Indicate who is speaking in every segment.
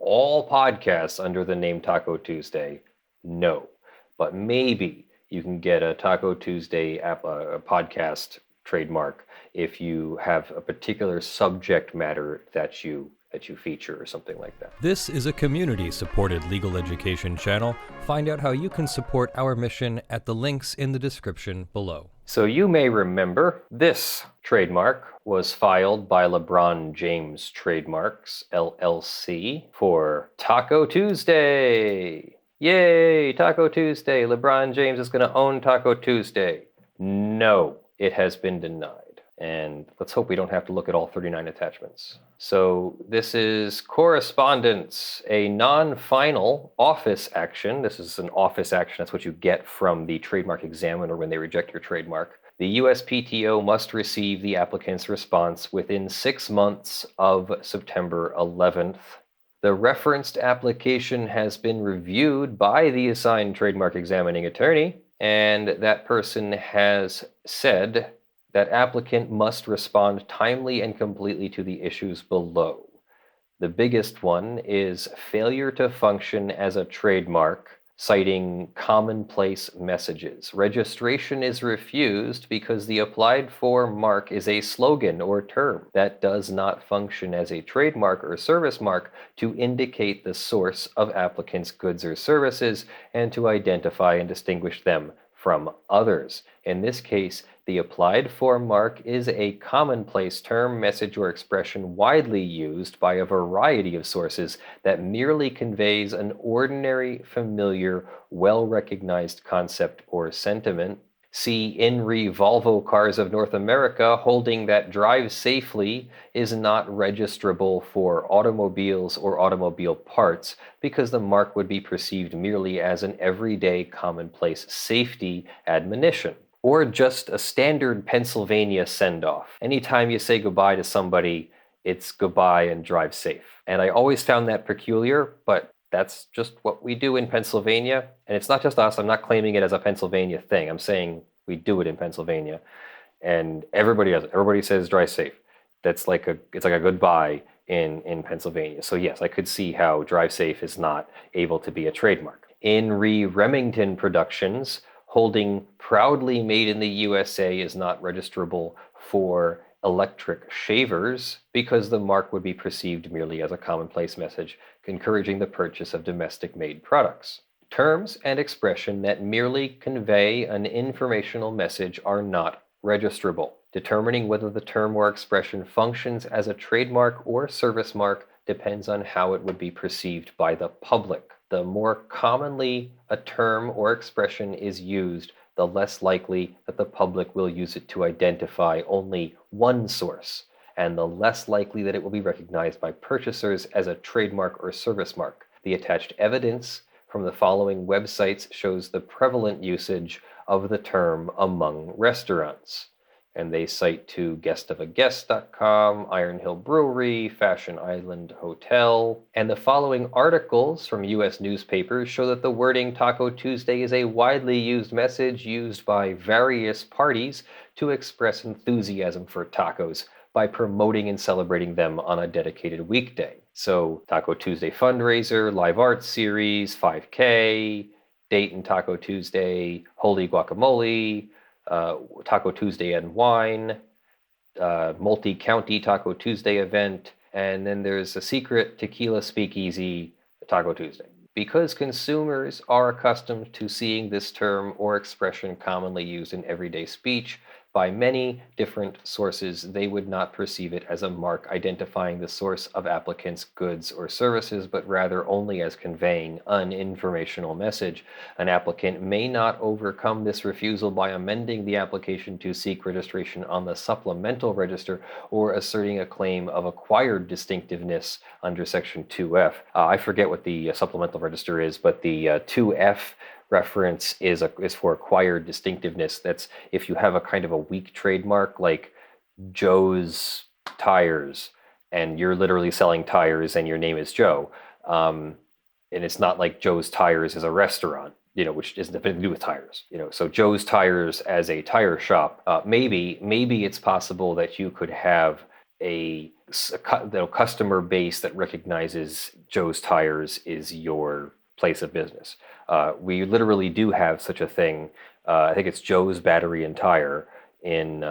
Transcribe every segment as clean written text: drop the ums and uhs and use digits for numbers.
Speaker 1: all podcasts under the name Taco Tuesday? No. But maybe you can get a Taco Tuesday a podcast trademark if you have a particular subject matter that you feature or something like that.
Speaker 2: This is a community-supported legal education channel. Find out how you can support our mission at the links in the description below.
Speaker 1: So you may remember this trademark was filed by LeBron James Trademarks, LLC, for Taco Tuesday. Yay, Taco Tuesday. LeBron James is going to own Taco Tuesday. No, it has been denied. And let's hope we don't have to look at all 39 attachments. So this is correspondence, a non-final office action. This is an office action. That's what you get from the trademark examiner when they reject your trademark. The USPTO must receive the applicant's response within 6 months of September 11th. The referenced application has been reviewed by the assigned trademark examining attorney, and that person has said that applicant must respond timely and completely to the issues below. The biggest one is failure to function as a trademark, citing commonplace messages. Registration is refused because the applied for mark is a slogan or term that does not function as a trademark or service mark to indicate the source of applicants' goods or services and to identify and distinguish them from others. In this case, the applied for mark is a commonplace term, message, or expression widely used by a variety of sources that merely conveys an ordinary, familiar, well-recognized concept or sentiment. See In Re Volvo Cars of North America holding that drive safely is not registrable for automobiles or automobile parts because the mark would be perceived merely as an everyday commonplace safety admonition. Or just a standard Pennsylvania send-off. Anytime you say goodbye to somebody, it's goodbye and drive safe. And I always found that peculiar, but that's just what we do in Pennsylvania. And it's not just us. I'm not claiming it as a Pennsylvania thing. I'm saying we do it in Pennsylvania. And everybody does it. Everybody says drive safe. It's like a goodbye in Pennsylvania. So yes, I could see how drive safe is not able to be a trademark. In Re Remington Productions, holding proudly made in the USA is not registrable for electric shavers because the mark would be perceived merely as a commonplace message encouraging the purchase of domestic-made products. Terms and expression that merely convey an informational message are not registrable. Determining whether the term or expression functions as a trademark or service mark depends on how it would be perceived by the public. The more commonly a term or expression is used, the less likely that the public will use it to identify only one source, and the less likely that it will be recognized by purchasers as a trademark or service mark. The attached evidence from the following websites shows the prevalent usage of the term among restaurants. And they cite to guestofaguest.com, Iron Hill Brewery, Fashion Island Hotel. And the following articles from U.S. newspapers show that the wording Taco Tuesday is a widely used message used by various parties to express enthusiasm for tacos by promoting and celebrating them on a dedicated weekday. So Taco Tuesday fundraiser, live art series, 5K, Dayton Taco Tuesday, Holy Guacamole, Taco Tuesday and Wine, multi-county Taco Tuesday event, and then there's a secret tequila speakeasy Taco Tuesday. Because consumers are accustomed to seeing this term or expression commonly used in everyday speech by many different sources, they would not perceive it as a mark identifying the source of applicants' goods or services, but rather only as conveying an informational message. An applicant may not overcome this refusal by amending the application to seek registration on the supplemental register or asserting a claim of acquired distinctiveness under Section 2F. I forget what the supplemental register is, but the 2F reference is for acquired distinctiveness. That's if you have a kind of a weak trademark like Joe's Tires and you're literally selling tires and your name is Joe, and it's not like Joe's Tires is a restaurant, which isn't nothing to do with tires, so Joe's Tires as a tire shop, maybe it's possible that you could have a customer base that recognizes Joe's Tires is your place of business. We literally do have such a thing. I think it's Joe's Battery and Tire in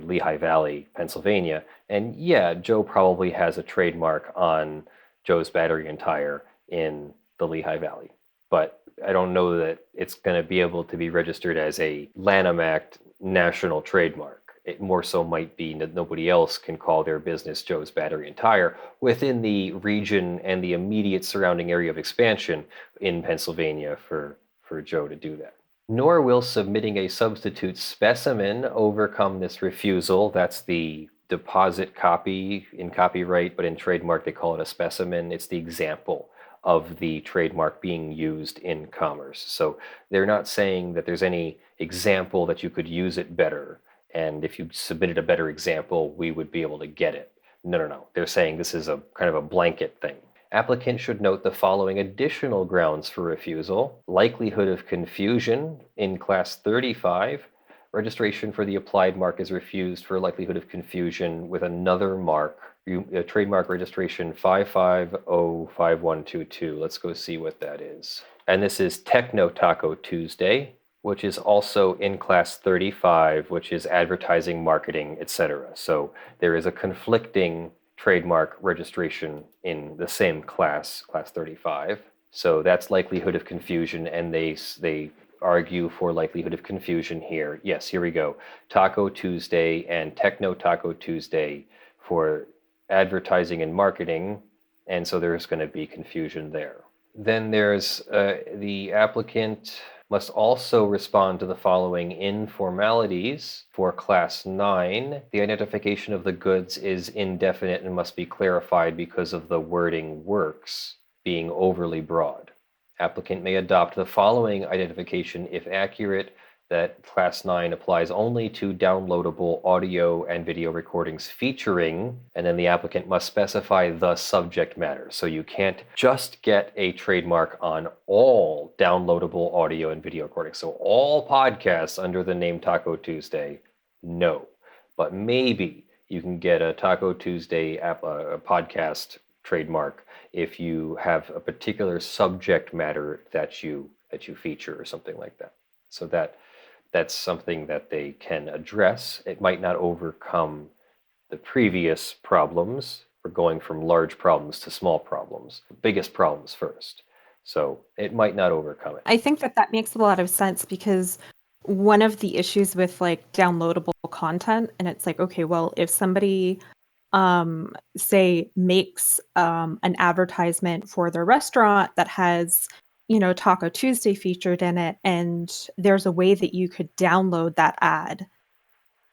Speaker 1: Lehigh Valley, Pennsylvania. And yeah, Joe probably has a trademark on Joe's Battery and Tire in the Lehigh Valley. But I don't know that it's going to be able to be registered as a Lanham Act national trademark. It more so might be that nobody else can call their business Joe's Battery and Tire within the region and the immediate surrounding area of expansion in Pennsylvania for Joe to do that. Nor will submitting a substitute specimen overcome this refusal. That's the deposit copy in copyright, but in trademark they call it a specimen. It's the example of the trademark being used in commerce. So they're not saying that there's any example that you could use it better, and if you submitted a better example, we would be able to get it. No. They're saying this is a kind of a blanket thing. Applicant should note the following additional grounds for refusal: likelihood of confusion in class 35. Registration for the applied mark is refused for likelihood of confusion with another mark. Trademark registration 5505122. Let's go see what that is. And this is Techno Taco Tuesday, which is also in class 35, which is advertising, marketing, etc. So there is a conflicting trademark registration in the same class, class 35. So that's likelihood of confusion, and they argue for likelihood of confusion here. Yes, here we go. Taco Tuesday and Techno Taco Tuesday for advertising and marketing, and so there's going to be confusion there. Then there's the applicant must also respond to the following informalities for Class 9. The identification of the goods is indefinite and must be clarified because of the wording works being overly broad. Applicant may adopt the following identification if accurate, that Class 9 applies only to downloadable audio and video recordings featuring, and then the applicant must specify the subject matter. So you can't just get a trademark on all downloadable audio and video recordings. So all podcasts under the name Taco Tuesday, no. But maybe you can get a Taco Tuesday a podcast trademark if you have a particular subject matter that you feature or something like that. So that's something that they can address. It might not overcome the previous problems. We're going from large problems to small problems, the biggest problems first. So it might not overcome it.
Speaker 3: I think that makes a lot of sense, because one of the issues with like downloadable content, and it's like, okay, well, if somebody say makes an advertisement for their restaurant that has Taco Tuesday featured in it, and there's a way that you could download that ad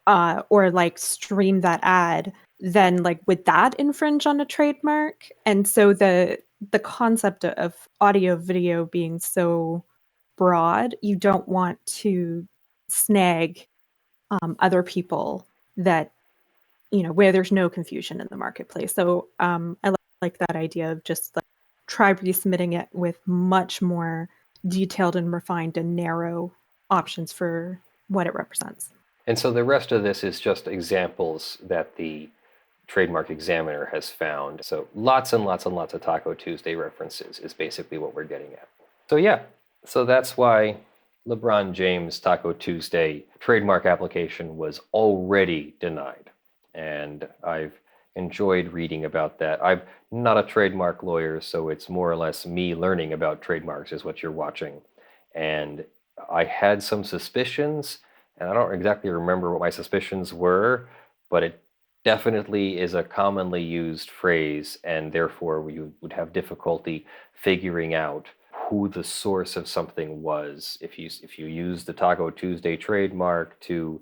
Speaker 3: or like stream that ad, then like would that infringe on a trademark? And so the concept of audio video being so broad, you don't want to snag other people that where there's no confusion in the marketplace. So I like that idea of just like try resubmitting it with much more detailed and refined and narrow options for what it represents.
Speaker 1: And so the rest of this is just examples that the trademark examiner has found. So lots and lots and lots of Taco Tuesday references is basically what we're getting at. So yeah, so that's why LeBron James Taco Tuesday trademark application was already denied. And I've enjoyed reading about that. I'm not a trademark lawyer, so it's more or less me learning about trademarks is what you're watching. And I had some suspicions, and I don't exactly remember what my suspicions were, but it definitely is a commonly used phrase, and therefore you would have difficulty figuring out who the source of something was. If you use the Taco Tuesday trademark to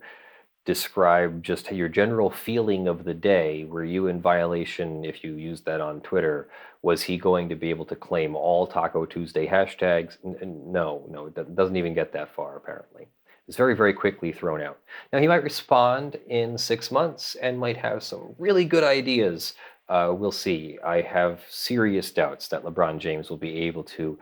Speaker 1: describe just your general feeling of the day, were you in violation if you used that on Twitter? Was he going to be able to claim all Taco Tuesday hashtags? No, it doesn't even get that far, apparently. It's very, very quickly thrown out. Now, he might respond in 6 months and might have some really good ideas. We'll see. I have serious doubts that LeBron James will be able to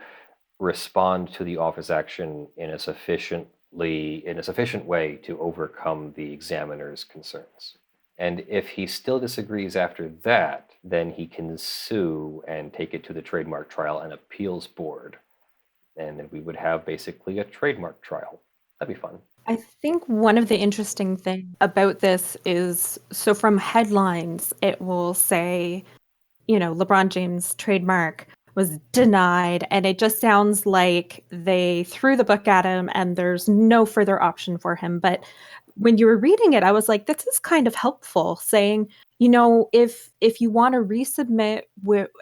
Speaker 1: respond to the office action in a sufficient way to overcome the examiner's concerns. And if he still disagrees after that, then he can sue and take it to the Trademark Trial and Appeals Board. And then we would have basically a trademark trial. That'd be fun.
Speaker 3: I think one of the interesting things about this is, so from headlines, it will say, LeBron James trademark was denied, and it just sounds like they threw the book at him and there's no further option for him. But when you were reading it, I was like, this is kind of helpful, saying, if you want to resubmit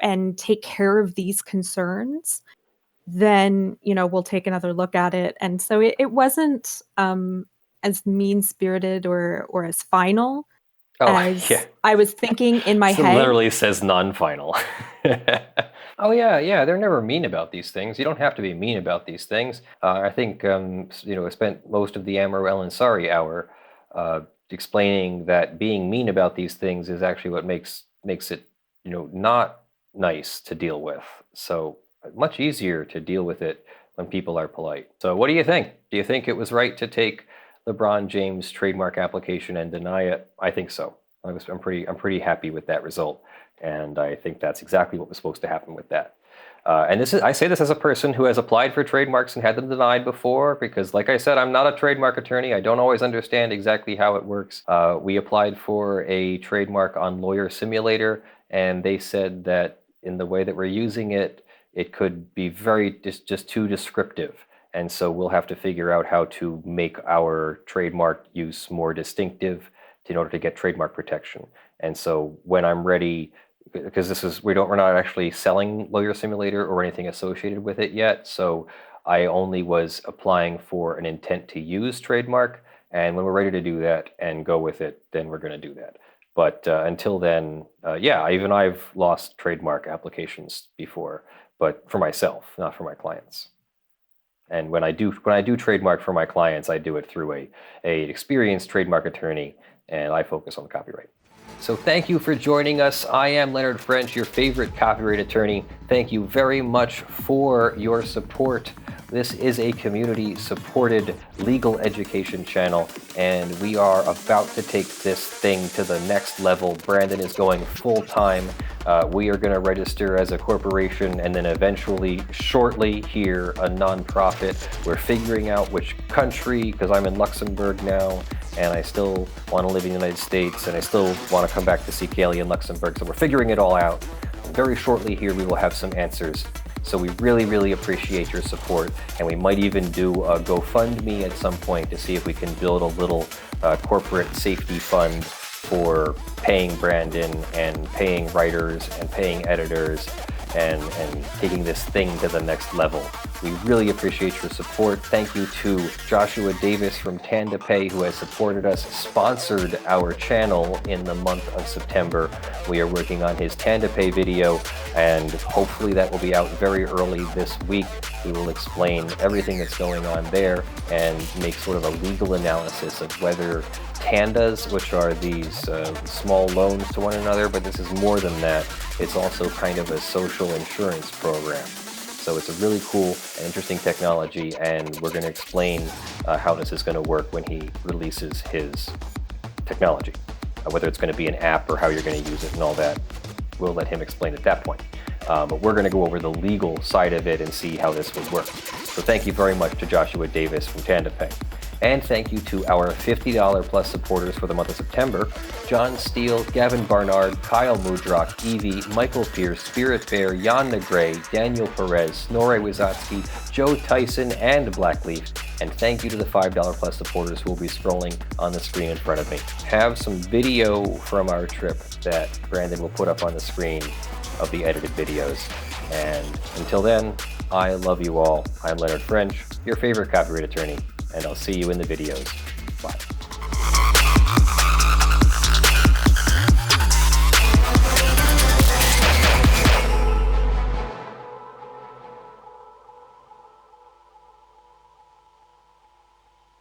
Speaker 3: and take care of these concerns, then we'll take another look at it. And so it wasn't as mean-spirited or as final as I was thinking in my head.
Speaker 1: It literally says non-final. Oh yeah, they're never mean about these things. You don't have to be mean about these things. I think I spent most of the Amro El Ansari hour explaining that being mean about these things is actually what makes it not nice to deal with. So much easier to deal with it when people are polite. So what do you think? Do you think it was right to take LeBron James' trademark application and deny it? I think so. I'm pretty happy with that result, and I think that's exactly what was supposed to happen with that. And I say this as a person who has applied for trademarks and had them denied before, because like I said, I'm not a trademark attorney. I don't always understand exactly how it works. We applied for a trademark on Lawyer Simulator, and they said that in the way that we're using it, it could be just too descriptive. And so we'll have to figure out how to make our trademark use more distinctive in order to get trademark protection. And so when I'm ready, because we're not actually selling Lawyer Simulator or anything associated with it yet. So I only was applying for an intent to use trademark. And when we're ready to do that and go with it, then we're going to do that. But until then, even I've lost trademark applications before, but for myself, not for my clients. And when I do trademark for my clients, I do it through an experienced trademark attorney, and I focus on copyright. So thank you for joining us. I am Leonard French, your favorite copyright attorney. Thank you very much for your support. This is a community-supported legal education channel, and we are about to take this thing to the next level. Brandon is going full-time. We are going to register as a corporation and then eventually, shortly here, a nonprofit. We're figuring out which country, because I'm in Luxembourg now, and I still want to live in the United States, and I still want to come back to see Kaylee in Luxembourg, so we're figuring it all out. Very shortly here, we will have some answers. So we really, really appreciate your support, and we might even do a GoFundMe at some point to see if we can build a little corporate safety fund for paying Brandon and paying writers and paying editors and taking this thing to the next level. We really appreciate your support. Thank you to Joshua Davis from TandaPay, who has supported us, sponsored our channel in the month of September. We are working on his TandaPay video, and hopefully that will be out very early this week. We will explain everything that's going on there and make sort of a legal analysis of whether tandas, which are these small loans to one another, but this is more than that. It's also kind of a social insurance program. So it's a really cool and interesting technology, and we're going to explain how this is going to work when he releases his technology. Whether it's going to be an app or how you're going to use it and all that, we'll let him explain at that point. But we're going to go over the legal side of it and see how this would work. So thank you very much to Joshua Davis from TandaPay. And thank you to our $50 plus supporters for the month of September: John Steele, Gavin Barnard, Kyle Mudrak, Eevi, Michael Pearce, Spirit Bear, Jan Negrey, Daniel Perez, Snorre Wisotzky, Joe Tyson, and blackleaf. And thank you to the $5 plus supporters who will be scrolling on the screen in front of me. Have some video from our trip that Brandon will put up on the screen of the edited videos. And until then, I love you all. I'm Leonard French, your favorite copyright attorney, and I'll see you in the videos. Bye.